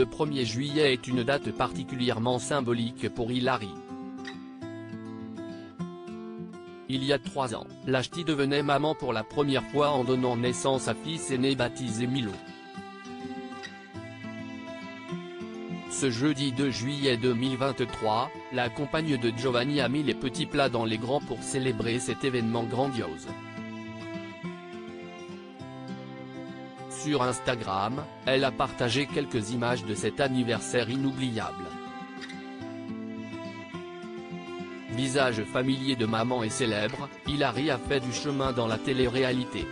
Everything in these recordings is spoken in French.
Le 1er juillet est une date particulièrement symbolique pour Hilary. Il y a 3 ans, la ch'ti devenait maman pour la première fois en donnant naissance à fils aîné baptisé Milo. Ce jeudi 2 juillet 2023, la compagne de Giovanni a mis les petits plats dans les grands pour célébrer cet événement grandiose. Sur Instagram, elle a partagé quelques images de cet anniversaire inoubliable. Visage familier de maman et célèbre, Hilary a fait du chemin dans la télé-réalité.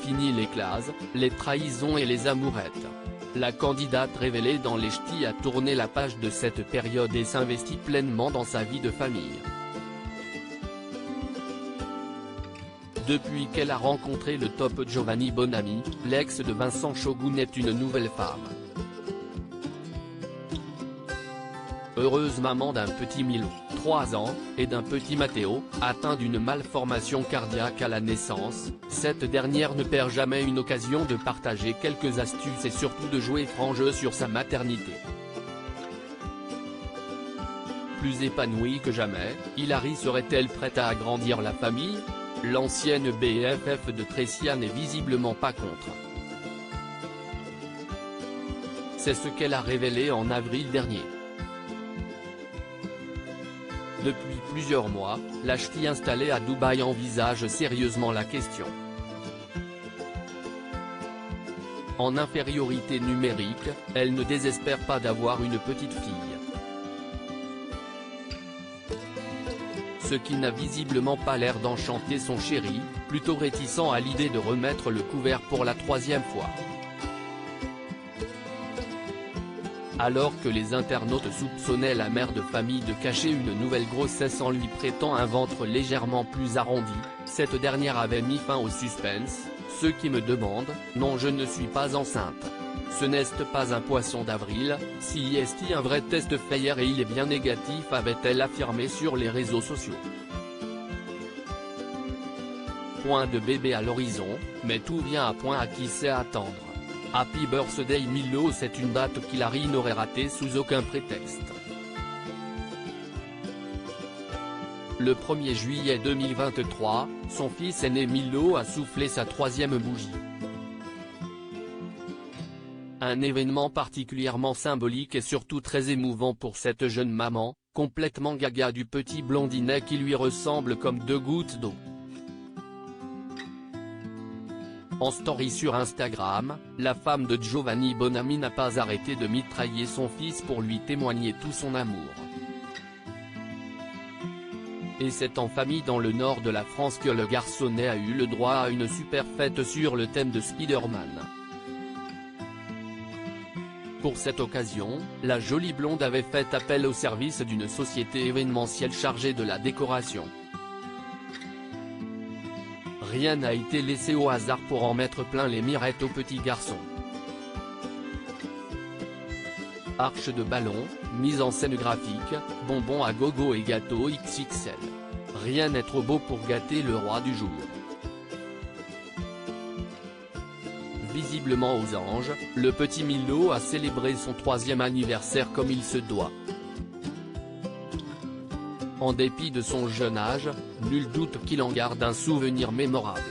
Fini les clases, les trahisons et les amourettes. La candidate révélée dans Les Ch'tis a tourné la page de cette période et s'investit pleinement dans sa vie de famille. Depuis qu'elle a rencontré le top Giovanni Bonami, l'ex de Vincent Shogun est une nouvelle femme. Heureuse maman d'un petit Milo, 3 ans, et d'un petit Matteo, atteint d'une malformation cardiaque à la naissance, cette dernière ne perd jamais une occasion de partager quelques astuces et surtout de jouer franc jeu sur sa maternité. Plus épanouie que jamais, Hilary serait-elle prête à agrandir la famille ? L'ancienne BFF de Tracia n'est visiblement pas contre. C'est ce qu'elle a révélé en avril dernier. Depuis plusieurs mois, la ch'ti installée à Dubaï envisage sérieusement la question. En infériorité numérique, elle ne désespère pas d'avoir une petite fille. Ce qui n'a visiblement pas l'air d'enchanter son chéri, plutôt réticent à l'idée de remettre le couvert pour la 3e fois. Alors que les internautes soupçonnaient la mère de famille de cacher une nouvelle grossesse en lui prêtant un ventre légèrement plus arrondi, cette dernière avait mis fin au suspense. Ceux qui me demandent, non je ne suis pas enceinte. Ce n'est pas un poisson d'avril, si est un vrai test fait hier et il est bien négatif, avait-elle affirmé sur les réseaux sociaux. Point de bébé à l'horizon, mais tout vient à point à qui sait attendre. Happy Birthday Milo, c'est une date qu'Hilary n'aurait ratée sous aucun prétexte. Le 1er juillet 2023, son fils aîné Milo a soufflé sa 3e bougie. Un événement particulièrement symbolique et surtout très émouvant pour cette jeune maman, complètement gaga du petit blondinet qui lui ressemble comme 2 gouttes d'eau. En story sur Instagram, la femme de Giovanni Bonami n'a pas arrêté de mitrailler son fils pour lui témoigner tout son amour. Et c'est en famille dans le nord de la France que le garçonnet a eu le droit à une super fête sur le thème de Spider-Man. Pour cette occasion, la jolie blonde avait fait appel au service d'une société événementielle chargée de la décoration. Rien n'a été laissé au hasard pour en mettre plein les mirettes au petit garçon. Arche de ballon, mise en scène graphique, bonbons à gogo et gâteaux XXL. Rien n'est trop beau pour gâter le roi du jour. Visiblement aux anges, le petit Milo a célébré son 3e anniversaire comme il se doit. En dépit de son jeune âge, nul doute qu'il en garde un souvenir mémorable.